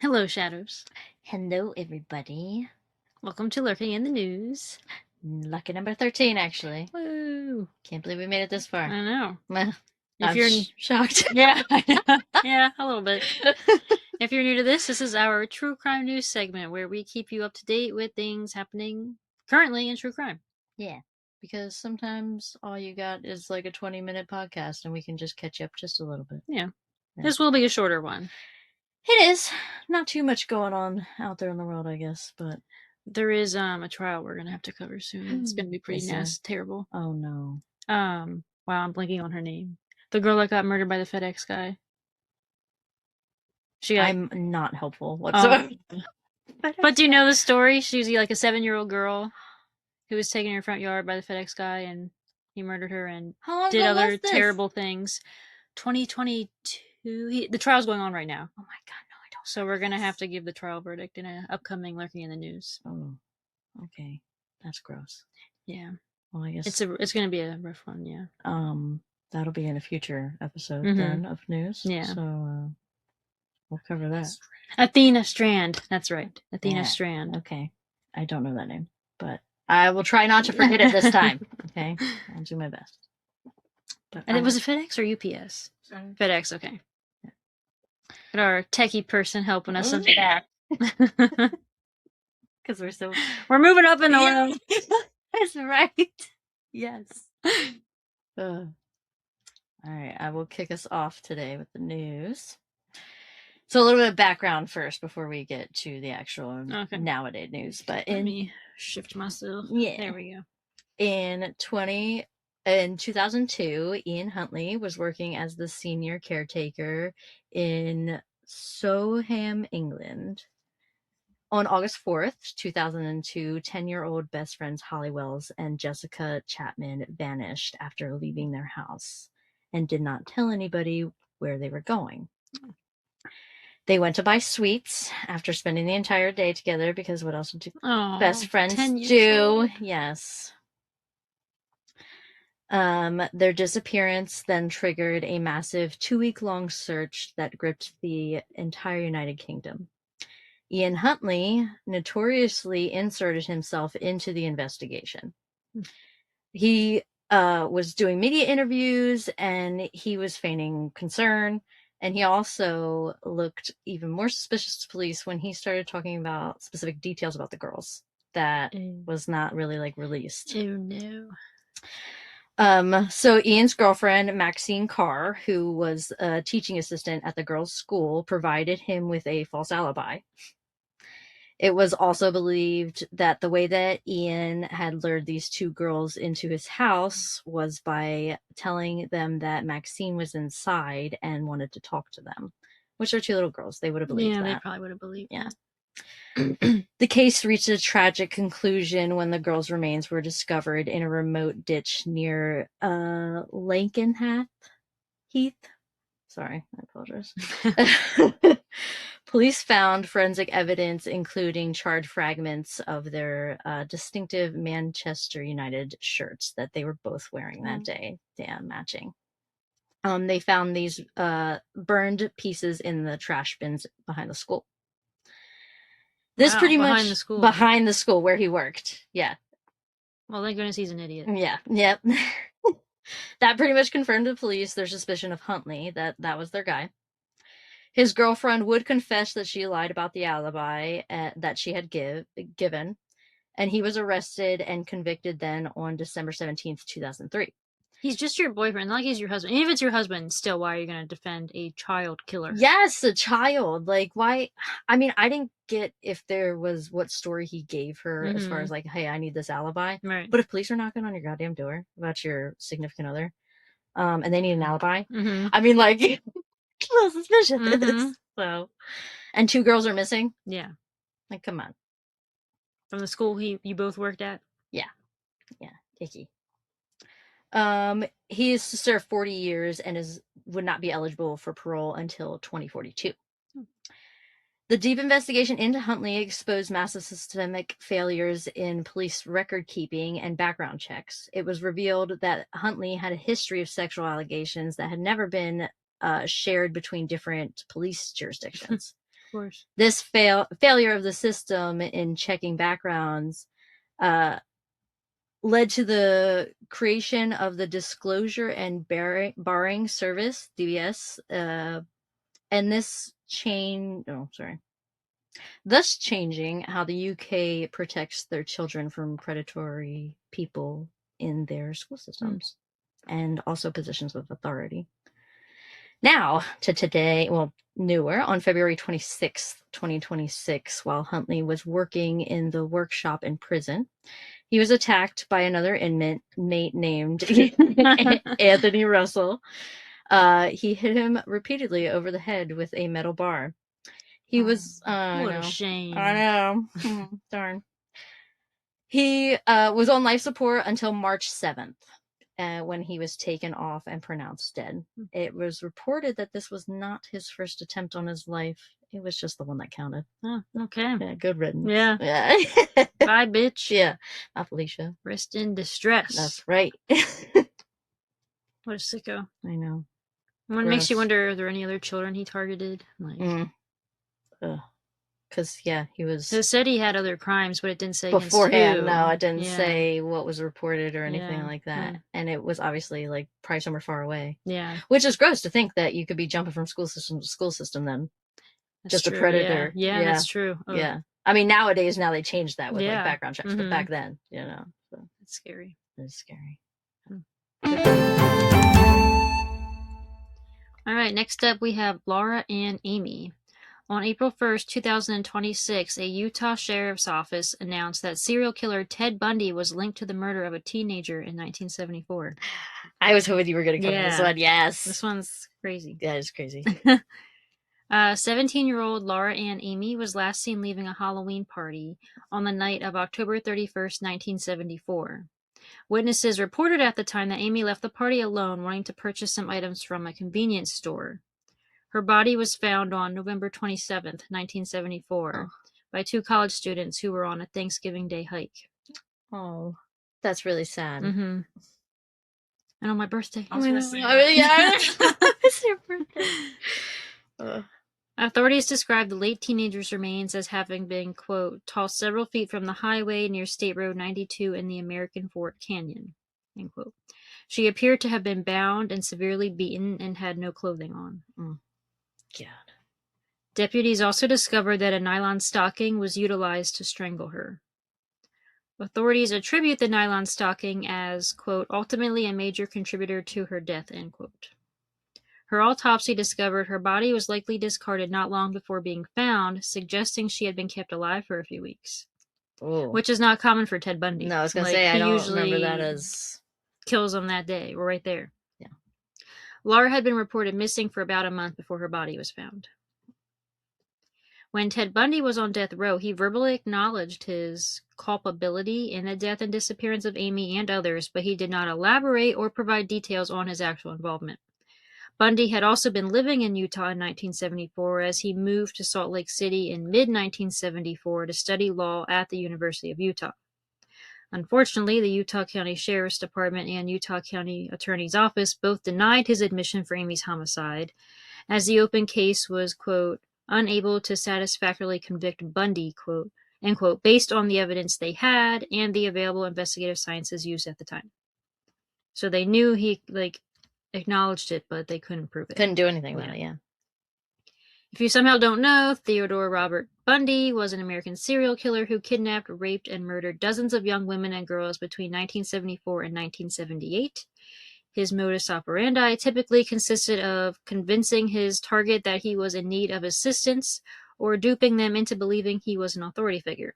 Hello, Shadows. Hello, everybody. Welcome to Lurking in the News. Lucky number 13, actually. Woo! Can't believe we made it this far. I know. Well, If I'm you're shocked. yeah, yeah, a little bit. If you're new to this is our true crime news segment where we keep you up to date with things happening currently in true crime. Yeah, because sometimes all you got is like a 20-minute podcast and we can just catch up just a little bit. Yeah. This will be a shorter one. It is. Not too much going on out there in the world, I guess, but there is a trial we're gonna have to cover soon. It's gonna be pretty terrible. Oh no. Wow, I'm blanking on her name. The girl that got murdered by the FedEx guy. I'm not helpful whatsoever. But do you know the story? She was like a 7-year-old girl who was taken in her front yard by the FedEx guy, and he murdered her and did other terrible things. 2022. The trial's going on right now. Oh my god, no, I don't. So we're gonna have to give the trial verdict in an upcoming Lurking in the News. Oh, okay, that's gross. Yeah. Well, I guess it's gonna be a rough one. Yeah. That'll be in a future episode then of news. Yeah. So we'll cover that. Athena Strand. That's right. Athena Strand. Okay. I don't know that name, but I will try not to forget it this time. Okay. I'll do my best. But and was it FedEx or UPS? Sorry. FedEx, okay. Yeah. But our techie person helping us in the back. Because we're moving up in the world. That's right. Yes. All right, I will kick us off today with the news. So a little bit of background first before we get to the actual nowadays news. But let me shift myself. Yeah. There we go. In 2002, Ian Huntley was working as the senior caretaker in Soham, England. On August 4th, 2002, 10-year-old best friends Holly Wells and Jessica Chapman vanished after leaving their house and did not tell anybody where they were going. They went to buy sweets after spending the entire day together because what else do best friends do? Yes. Their disappearance then triggered a massive 2-week-long search that gripped the entire United Kingdom. Ian Huntley notoriously inserted himself into the investigation. He was doing media interviews and he was feigning concern. And he also looked even more suspicious to police when he started talking about specific details about the girls that was not really like released. Oh no. So Ian's girlfriend, Maxine Carr, who was a teaching assistant at the girls' school, provided him with a false alibi. It was also believed that the way that Ian had lured these two girls into his house was by telling them that Maxine was inside and wanted to talk to them, which are two little girls. They would have believed that. Yeah, they probably would have believed that. The case reached a tragic conclusion when the girls' remains were discovered in a remote ditch near Lakenheath. Sorry, I apologize. Police found forensic evidence, including charred fragments of their distinctive Manchester United shirts that they were both wearing that day. Yeah, matching. They found these burned pieces in the trash bins behind the school. This pretty much behind the school where he worked. Yeah. Well, thank goodness he's an idiot. Yeah. Yep. That pretty much confirmed to police their suspicion of Huntley, that was their guy. His girlfriend would confess that she lied about the alibi that she had given, and he was arrested and convicted then on December 17th, 2003. He's just your boyfriend, not like he's your husband. Even if it's your husband, still, why are you going to defend a child killer? Yes, a child. Like, why? I mean, I didn't get if there was what story he gave her as far as like, hey, I need this alibi. Right. But if police are knocking on your goddamn door about your significant other, and they need an alibi, I mean, like, a little suspicious. So, and 2 girls are missing. Yeah. Like, come on. From the school you both worked at? Yeah. Yeah. Icky. He is to serve 40 years and would not be eligible for parole until 2042. The deep investigation into Huntley exposed massive systemic failures in police record keeping and background checks. It was revealed that Huntley had a history of sexual allegations that had never been shared between different police jurisdictions. course. This failure of the system in checking backgrounds led to the creation of the Disclosure and Barring Service, DBS, and thus changing how the UK protects their children from predatory people in their school systems and also positions of authority. Now to today, newer, on February 26th, 2026, while Huntley was working in the workshop in prison, he was attacked by another inmate named Anthony Russell. He hit him repeatedly over the head with a metal bar. He was... what a shame. I know. Darn. He was on life support until March 7th. When he was taken off and pronounced dead. It was reported that this was not his first attempt on his life. It was just the one that counted. Oh, okay. Yeah, good riddance. Yeah. Bye, bitch. Yeah. Bye, Felicia. Rest in distress. That's right. What a sicko. I know. What makes you wonder, are there any other children he targeted? Because, he was... It said he had other crimes, but it didn't say beforehand. No, it didn't say what was reported or anything like that. And it was obviously, probably somewhere far away. Yeah. Which is gross to think that you could be jumping from school system to school system then. That's just true. A predator. Yeah, that's true. Oh. Yeah. I mean, nowadays, now they changed that with, background checks. But back then, So. It's scary. It's scary. All right, next up we have Laura Ann Aime. On April 1st, 2026, a Utah sheriff's office announced that serial killer Ted Bundy was linked to the murder of a teenager in 1974. I was hoping you were going to come to this one. Yes. This one's crazy. Yeah, it's crazy. 17-year-old Laura Ann Aime was last seen leaving a Halloween party on the night of October 31st, 1974. Witnesses reported at the time that Aime left the party alone, wanting to purchase some items from a convenience store. Her body was found on November 27th, 1974, by two college students who were on a Thanksgiving Day hike. Oh, that's really sad. Mm-hmm. And on my birthday. It's your birthday. Authorities described the late teenager's remains as having been, quote, tossed several feet from the highway near State Road 92 in the American Fork Canyon, end quote. She appeared to have been bound and severely beaten and had no clothing on. God. Deputies also discovered that a nylon stocking was utilized to strangle her. Authorities attribute the nylon stocking as, quote, ultimately a major contributor to her death, end quote. Her autopsy discovered her body was likely discarded not long before being found, suggesting she had been kept alive for a few weeks. Ooh. Which is not common for Ted Bundy. No, I was going to say, I don't remember that as... kills him that day. We're right there. Yeah. Laura had been reported missing for about a month before her body was found. When Ted Bundy was on death row, he verbally acknowledged his culpability in the death and disappearance of Aime and others, but he did not elaborate or provide details on his actual involvement. Bundy had also been living in Utah in 1974 as he moved to Salt Lake City in mid-1974 to study law at the University of Utah. Unfortunately, the Utah County Sheriff's Department and Utah County Attorney's Office both denied his admission for Aime's homicide, as the open case was, quote, unable to satisfactorily convict Bundy, quote, end quote, based on the evidence they had and the available investigative sciences used at the time. So they knew he, acknowledged it, but they couldn't prove it. Couldn't do anything about it, yeah. If you somehow don't know, Theodore Robert Bundy was an American serial killer who kidnapped, raped, and murdered dozens of young women and girls between 1974 and 1978. His modus operandi typically consisted of convincing his target that he was in need of assistance or duping them into believing he was an authority figure.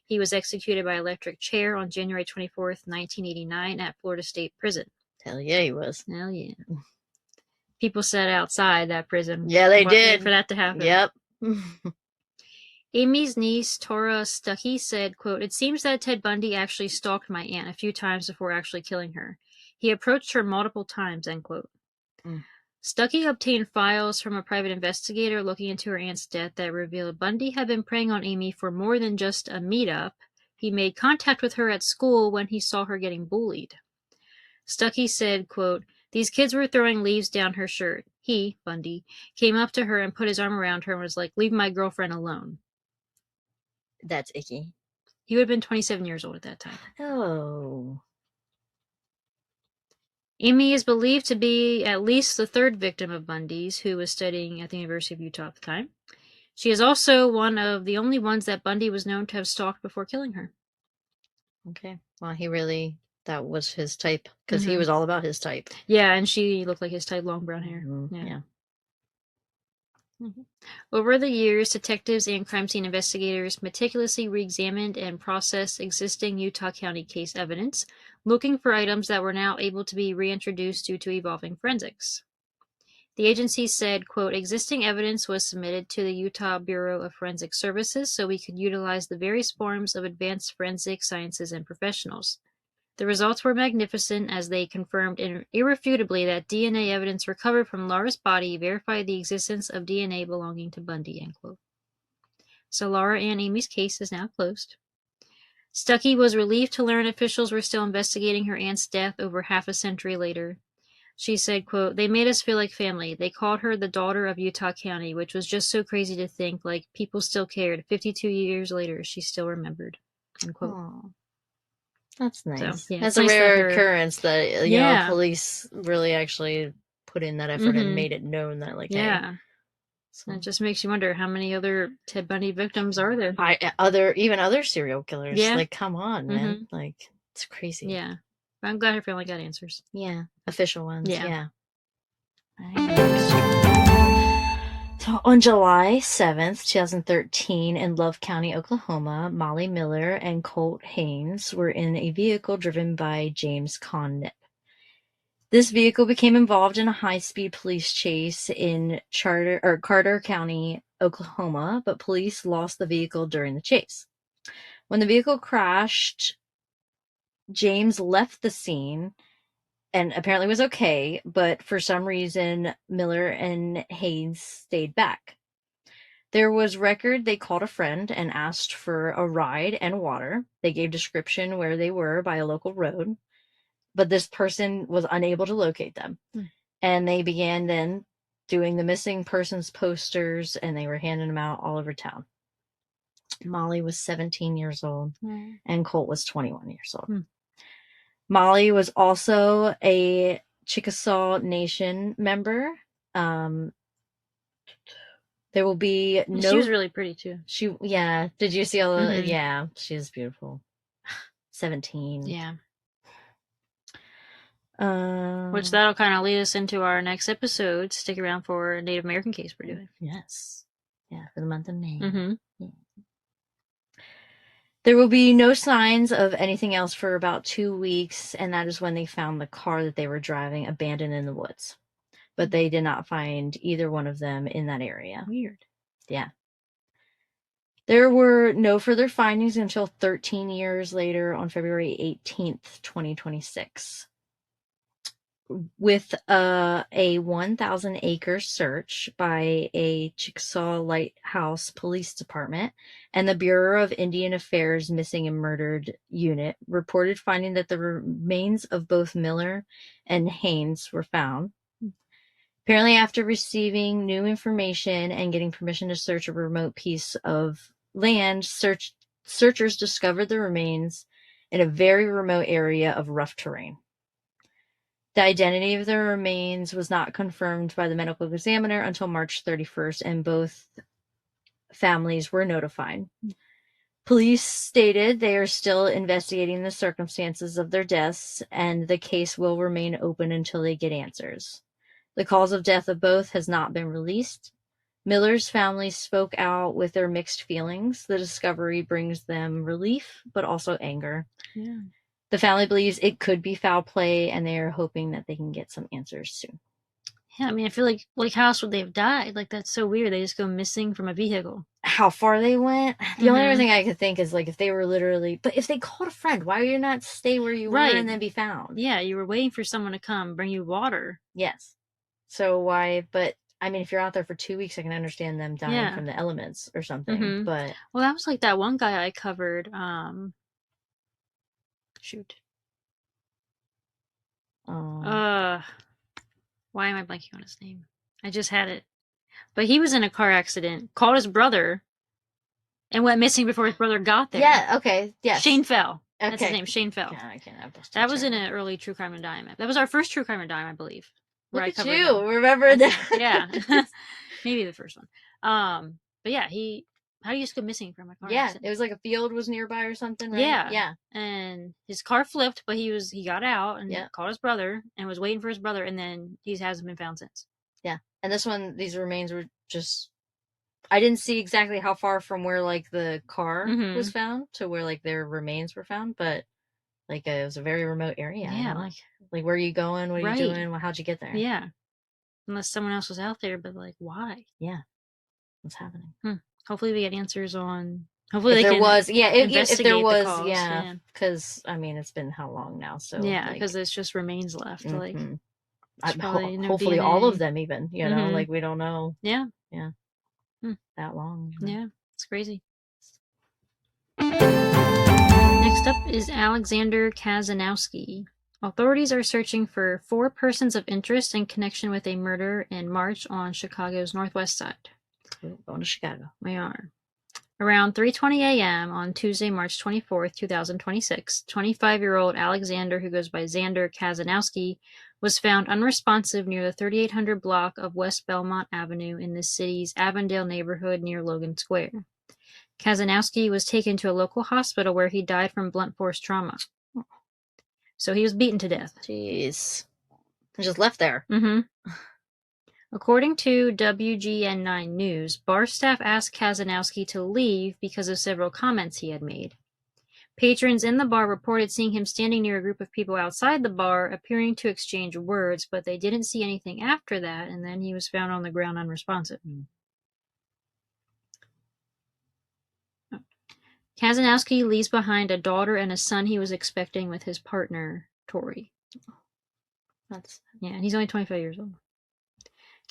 He was executed by electric chair on January 24th, 1989 at Florida State Prison. Hell yeah, he was. Hell yeah. People sat outside that prison. Yeah, they did. For that to happen. Yep. Amy's niece, Tora Stuckey, said, quote, it seems that Ted Bundy actually stalked my aunt a few times before actually killing her. He approached her multiple times, end quote. Stuckey obtained files from a private investigator looking into her aunt's death that revealed Bundy had been preying on Aime for more than just a meetup. He made contact with her at school when he saw her getting bullied. Stuckey said, quote, These kids were throwing leaves down her shirt. He, Bundy, came up to her and put his arm around her and was like, "Leave my girlfriend alone." That's icky. He would have been 27 years old at that time. Oh. Aime is believed to be at least the third victim of Bundy's who was studying at the University of Utah at the time. She is also one of the only ones that Bundy was known to have stalked before killing her. Okay. Well, that was his type, because he was all about his type. Yeah, and she looked like his type, long brown hair. Yeah. Over the years, detectives and crime scene investigators meticulously re-examined and processed existing Utah County case evidence, looking for items that were now able to be reintroduced due to evolving forensics. The agency said, quote, "Existing evidence was submitted to the Utah Bureau of Forensic Services so we could utilize the various forms of advanced forensic sciences and professionals. The results were magnificent as they confirmed irrefutably that DNA evidence recovered from Laura's body verified the existence of DNA belonging to Bundy," end quote. So Laura Ann Aime's case is now closed. Stuckey was relieved to learn officials were still investigating her aunt's death over half a century later. She said, quote, "They made us feel like family. They called her the daughter of Utah County, which was just so crazy to think, like, people still cared. 52 years later, she still remembered," end quote. Aww. That's nice. So, yeah, that's a nice rare occurrence that, yeah, police really actually put in that effort and made it known that, like, yeah. Hey. So. It just makes you wonder how many other Ted Bundy victims are there? Even other serial killers. Yeah. Like, come on, man. Like, it's crazy. Yeah. I'm glad her family got answers. Yeah. Official ones. Yeah. So on July 7th, 2013, in Love County, Oklahoma, Molly Miller and Colt Haynes were in a vehicle driven by James Conniff. This vehicle became involved in a high-speed police chase in Carter County, Oklahoma, but police lost the vehicle during the chase. When the vehicle crashed, James left the scene and apparently was okay, but for some reason, Miller and Haynes stayed back. There was record they called a friend and asked for a ride and water. They gave description where they were by a local road, but this person was unable to locate them. And they began then doing the missing persons posters, and they were handing them out all over town. Molly was 17 years old, and Colt was 21 years old. Molly was also a Chickasaw Nation member. There will be no... She was really pretty, too. Yeah. Did you see all the... Yeah, she is beautiful. 17. Yeah. Which that'll kind of lead us into our next episode. Stick around for a Native American case we're doing. Yes. Yeah, for the month of May. Yeah. There will be no signs of anything else for about 2 weeks, and that is when they found the car that they were driving abandoned in the woods. But they did not find either one of them in that area. Weird. Yeah. There were no further findings until 13 years later on February 18th, 2026. With a 1,000-acre search by a Chickasaw Lighthouse Police Department and the Bureau of Indian Affairs Missing and Murdered Unit reported finding that the remains of both Miller and Haynes were found. Apparently, after receiving new information and getting permission to search a remote piece of land, searchers discovered the remains in a very remote area of rough terrain. The identity of the remains was not confirmed by the medical examiner until March 31st, and both families were notified. Police stated they are still investigating the circumstances of their deaths, and the case will remain open until they get answers. The cause of death of both has not been released. Miller's family spoke out with their mixed feelings. The discovery brings them relief, but also anger. Yeah. The family believes it could be foul play, and they are hoping that they can get some answers soon. Yeah, I mean, I feel like how else would they have died? Like, that's so weird. They just go missing from a vehicle. How far they went? The only other thing I could think is, like, if they were literally... But if they called a friend, why would you not stay where you were and then be found? Yeah, you were waiting for someone to come bring you water. Yes. So why... But, I mean, if you're out there for 2 weeks, I can understand them dying from the elements or something, but... Well, that was like that one guy I covered, shoot. Why am I blanking on his name? I just had it. But he was in a car accident, called his brother, and went missing before his brother got there. Yeah, okay, yes. Shane Fell. Okay. That's his name, Shane Fell. God, I can't have those. That was in an early True Crime and Dime. That was our first True Crime and Dime, I believe. Look at you. Remember that? Yeah. Maybe the first one. But yeah, how do you just go missing from a car accident? It was like a field was nearby or something, right? Yeah. And his car flipped, but he got out and called his brother and was waiting for his brother, and then he hasn't been found since. Yeah. And this one, these remains were just, I didn't see exactly how far from where like the car was found to where like their remains were found, but like it was a very remote area. Yeah. Like where are you going? What are you doing? Well, how'd you get there? Yeah. Unless someone else was out there, but like, why? Yeah. What's happening? Hopefully we get answers on. Hopefully if they there can was, if there was, calls, yeah. Because I mean, it's been how long now? So yeah, because it's just remains left. Like, hopefully all of them, even like we don't know. Yeah. That long. Yeah, it's crazy. Next up is Alexander Kazanowski. Authorities are searching for 4 persons of interest in connection with a murder in March on Chicago's northwest side. We're going to Chicago. We are. Around 3:20 a.m. on Tuesday, March 24th, 2026, 25-year-old Alexander, who goes by Xander Kazanowski, was found unresponsive near the 3800 block of West Belmont Avenue in the city's Avondale neighborhood near Logan Square. Kazanowski was taken to a local hospital where he died from blunt force trauma. So he was beaten to death. Jeez. Just left there. According to WGN9 News, bar staff asked Kazanowski to leave because of several comments he had made. Patrons in the bar reported seeing him standing near a group of people outside the bar, appearing to exchange words, but they didn't see anything after that, and then he was found on the ground unresponsive. Kazanowski leaves behind a daughter and a son he was expecting with his partner, Tori. And he's only 25 years old.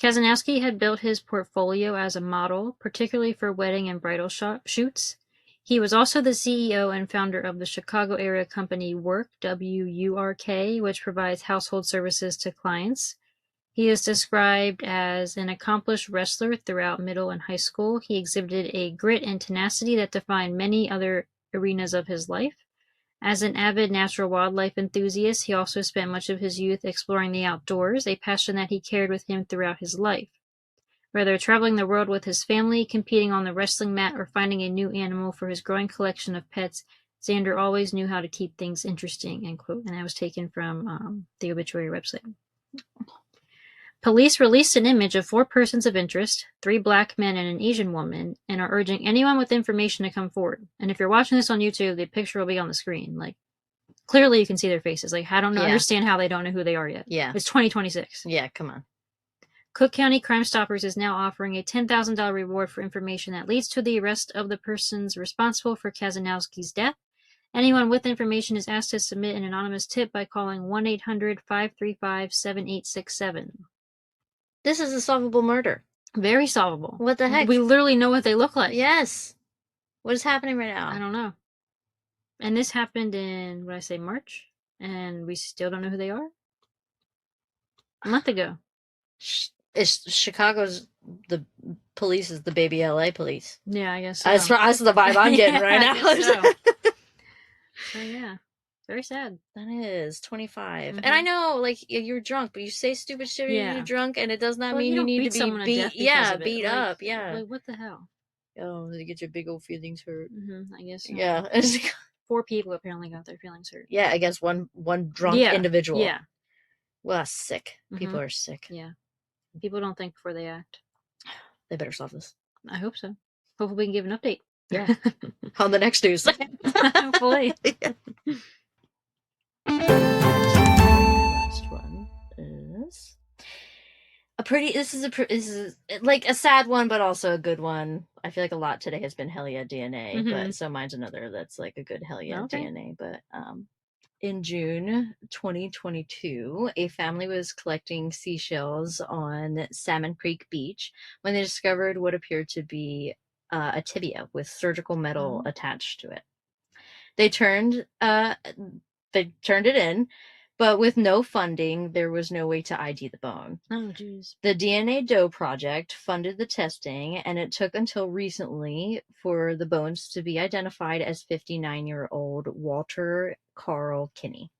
Kazanowski had built his portfolio as a model, particularly for wedding and bridal shoots. He was also the CEO and founder of the Chicago area company Work, WURK, which provides household services to clients. He is described as an accomplished wrestler throughout middle and high school. He exhibited a grit and tenacity that defined many other arenas of his life. As an avid natural wildlife enthusiast, he also spent much of his youth exploring the outdoors, a passion that he carried with him throughout his life. Whether traveling the world with his family, competing on the wrestling mat, or finding a new animal for his growing collection of pets, Xander always knew how to keep things interesting, end quote. And that was taken from the obituary website. Police released an image of 4 persons of interest, 3 black men and an Asian woman, and are urging anyone with information to come forward. And if you're watching this on YouTube, the picture will be on the screen. Like, clearly you can see their faces. Like, I don't understand how they don't know who they are yet. Yeah. It's 2026. Yeah, come on. Cook County Crime Stoppers is now offering a $10,000 reward for information that leads to the arrest of the persons responsible for Kazanowski's death. Anyone with information is asked to submit an anonymous tip by calling 1-800-535-7867. This is a solvable murder. Very solvable. What the heck? We literally know what they look like. Yes. What is happening right now? I don't know. And this happened in, March? And we still don't know who they are? A month ago. Chicago's, the police is the baby LA police. Yeah, I guess so. That's the vibe I'm getting right now. So yeah. Very sad. That is 25. And I know, like, you're drunk, but you say stupid shit when you're drunk, and it does not mean you need to be beat up. Yeah. Like, what the hell? Oh, you get your big old feelings hurt. I guess so. Yeah. 4 people apparently got their feelings hurt. Yeah, I guess one drunk individual. Yeah. Well, that's sick. People are sick. Yeah. People don't think before they act. They better solve this. I hope so. Hopefully we can give an update. Yeah. On the next news. Hopefully. Last one is this is like a sad one, but also a good one. I feel like a lot today has been hell yeah DNA, but so mine's another that's like a good hell yeah DNA. But in June 2022, a family was collecting seashells on Salmon Creek Beach when they discovered what appeared to be a tibia with surgical metal attached to it. They turned it in, But with no funding, there was no way to ID the bone. Oh, jeez. The DNA Doe Project funded the testing, and it took until recently for the bones to be identified as 59-year-old Walter Karl Kinney.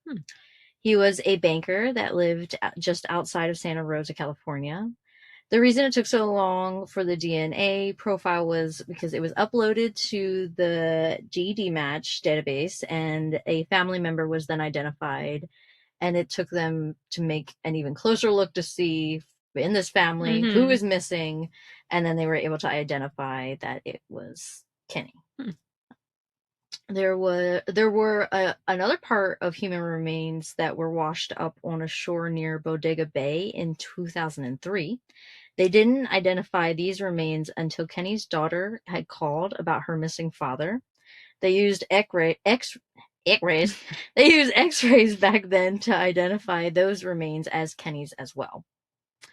He was a banker that lived just outside of Santa Rosa, California. The reason it took so long for the DNA profile was because it was uploaded to the GED match database, and a family member was then identified, and it took them to make an even closer look to see in this family who is missing, and then they were able to identify that it was Kinney. There were another part of human remains that were washed up on a shore near Bodega Bay in 2003. They didn't identify these remains until Kenny's daughter had called about her missing father. They used X-rays. They used X-rays back then to identify those remains as Kenny's as well.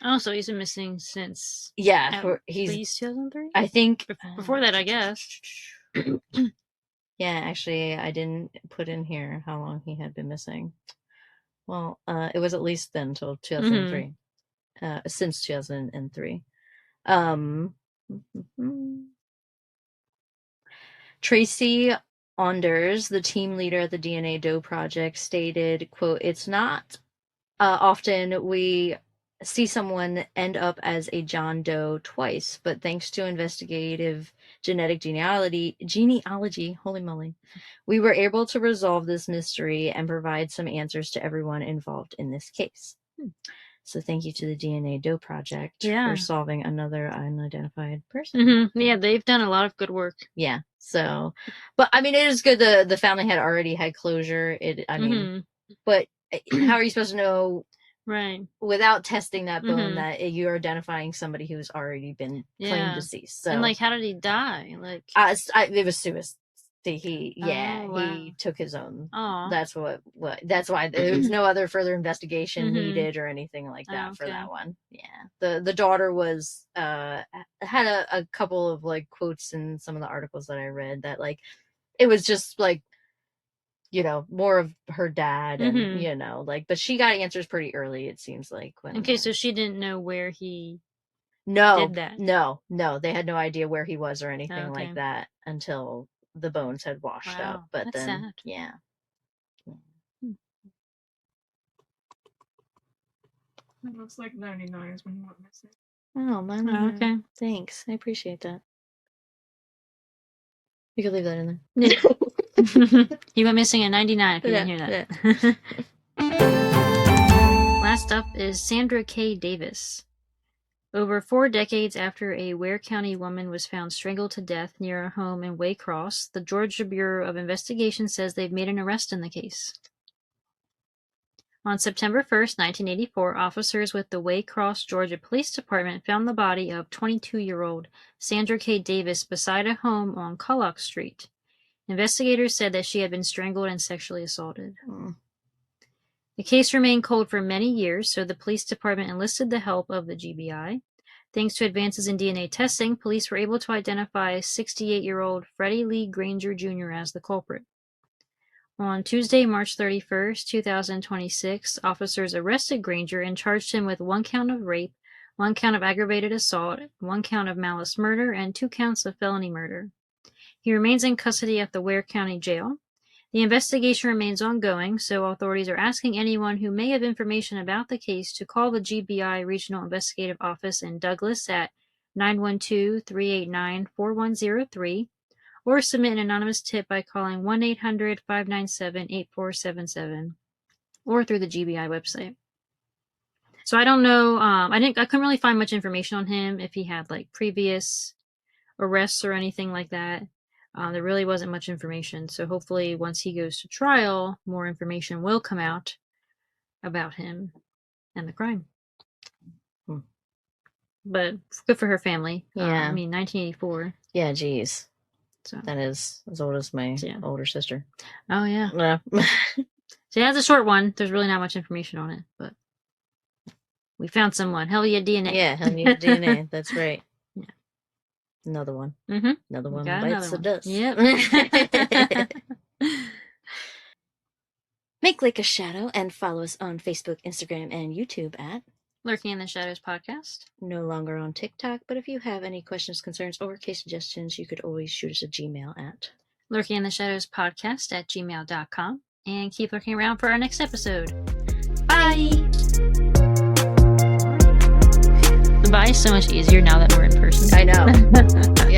Oh, so he's been missing since he's 2003? I think before that, I guess. Yeah, actually, I didn't put in here how long he had been missing. Well, it was at least then until 2003. Since 2003. Tracy Onders, the team leader at the DNA Doe Project, stated, quote, "It's not often we see someone end up as a John Doe twice, but thanks to investigative genetic genealogy, holy moly, we were able to resolve this mystery and provide some answers to everyone involved in this case." So thank you to the DNA Doe Project for solving another unidentified person. Yeah, they've done a lot of good work. Yeah. So, but I mean, it is good the family had already had closure. But how are you supposed to know, right, without testing that bone, that you're identifying somebody who's already been claimed deceased? So, and like, how did he die? Like, it was suicide. He took his own. That's what that's why there was no other further investigation needed or anything like that for that one. Yeah. The daughter was had a couple of like quotes in some of the articles that I read that like it was just like, you know, more of her dad and you know, like, but she got answers pretty early, it seems like. When, so she didn't know where he did that. No, they had no idea where he was or anything like that until the bones had washed up. But that's then sad. Yeah. It looks like 99 is when he went missing. Oh, man. Okay. Thanks. I appreciate that. You could leave that in there. He went missing in 99 if you didn't hear that. Last up is Sandra Kaye Davis. Over 4 decades after a Ware County woman was found strangled to death near a home in Waycross, the Georgia Bureau of Investigation says they've made an arrest in the case. On September 1st, 1984, officers with the Waycross, Georgia Police Department found the body of 22-year-old Sandra Kaye Davis beside a home on Culloch Street. Investigators said that she had been strangled and sexually assaulted. The case remained cold for many years, so the police department enlisted the help of the GBI. Thanks to advances in DNA testing, police were able to identify 68-year-old Freddie Lee Granger Jr. as the culprit. On Tuesday, March 31st, 2026, officers arrested Granger and charged him with 1 count of rape, 1 count of aggravated assault, 1 count of malice murder, and 2 counts of felony murder. He remains in custody at the Ware County Jail. The investigation remains ongoing, so authorities are asking anyone who may have information about the case to call the GBI Regional Investigative Office in Douglas at 912-389-4103 or submit an anonymous tip by calling 1-800-597-8477 or through the GBI website. So I don't know, I couldn't really find much information on him, if he had like previous arrests or anything like that. There really wasn't much information, so hopefully once he goes to trial, more information will come out about him and the crime. But good for her family. Yeah. I mean, 1984. Yeah, geez. So that is as old as my older sister. Oh, yeah. So yeah, it's a short one. There's really not much information on it, but we found someone. Hell yeah, DNA. Yeah, hell yeah, DNA. That's right. Yeah. Another one. Another one bites the dust. Yep. Think Like a Shadow, and follow us on Facebook, Instagram, and YouTube at Lurking in the Shadows podcast. No longer on TikTok, but if you have any questions, concerns, or case suggestions, you could always shoot us a Gmail at Lurking in the Shadows podcast at gmail.com. And keep looking around for our next episode. Bye! Goodbye is so much easier now that we're in person. I know.